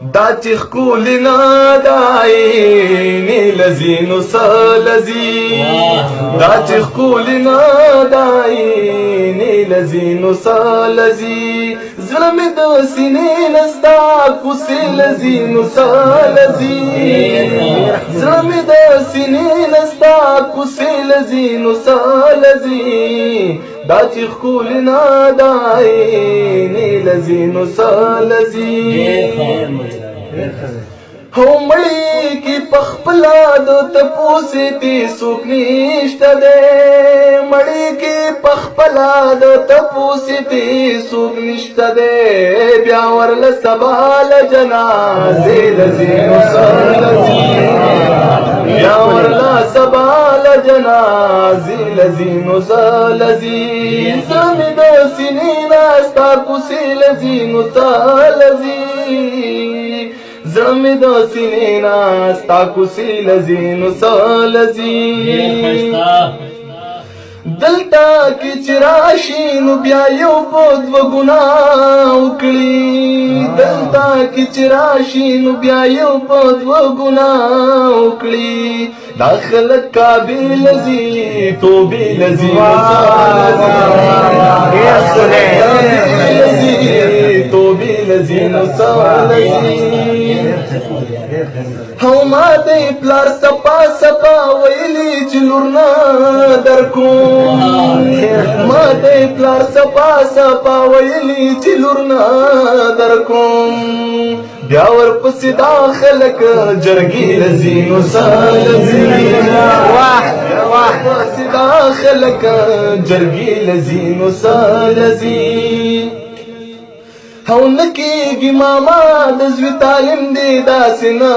دا چې ښکلي نه د عینې لذي نو څه لذي دا چې ښکلي نه د عینې لذي نو څه لذي زړه مې د سینې نه ستا کوڅې لذي نو څه لذي زړه مې د سینې نه ستا کوڅې لذي نو څه لذي دا چې ښکلي نه د عینې لذي نو څه لذي هو مړی کې پخپلا د تپوسې تی څوک نشته دی مړی کې پخپلا د تپوسې تی څوک نشته دی بیا ورله سبا له جنازې لذي نو څه لذي بیا ورله سبا له جنازې لذي نو څه لذي زړه مې د سینې نه ستا کوڅې لذي نو څه لذي زړه مې د سینې نه ستا کوڅې لذي نو څه لذي دلته کې چې راشي نو بیا یو په دوه ګناه وکړي دلته کې چې راشي نو بیا یو په دوه ګناه وکړي دا خلک کعبې لذي توبې لذي توبې لذي نو څه لذي هو ما دې پلار سپا سپا ویلي چې لور نه درکوم ما دې پلار سپا سپا ویلي چې لور نه درکوم بیا ورپسې دا خلک جرګې لذي نو څه لذي ورپسې دا خلک جرګې لذي نو څه لذي هو نکیږي ماما د زوی تعلیم دی داسې نه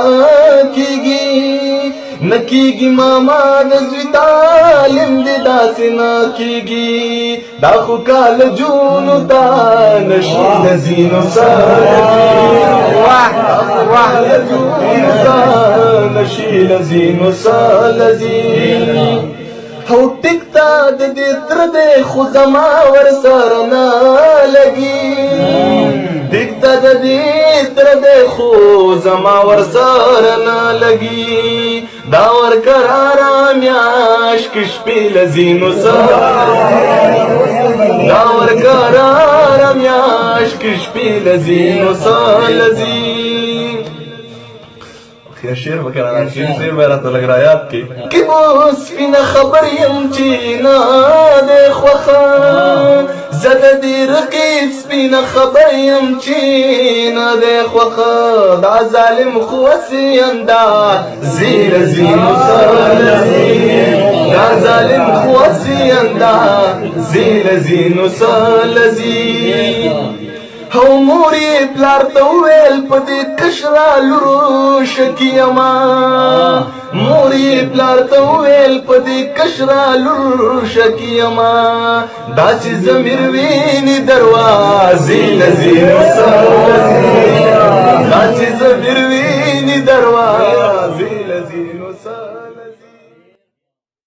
کیږي نکیږي ماما د زوی تعلیم دی داسې نه کیږي دا خو کال جونو تا نشي لذي نو څه نشي لذي نو څه لذي هو ټکتا د دې تر دې خو زما ورسره نه لګي ټکتا د دې تر دې خو زما ورسره نه لګي دا ور قرارا میاش کې شپې لذي نو څه دا ور قرارا میاش کې شپې لذي نو څه لذي یا شعر وکړه شعر سے میرا تو لگ رہا ہے آپ کی کہ وہ سپینا خبر یم چی نا دے خوخا زد دی رقیب سپینا خبر یم چی نا دے خوخا دا ظالم خوصی اندا زیر زین سالزی دا ظالم خوصی اندا زیر زین سالزی هو موري پلار ته ویل په دې کشرا لورو شکیما موري پلار ته ویل په دې کشرا لورو شکیما دا چې زمیر ویني دروازې لذي دا چې زمیر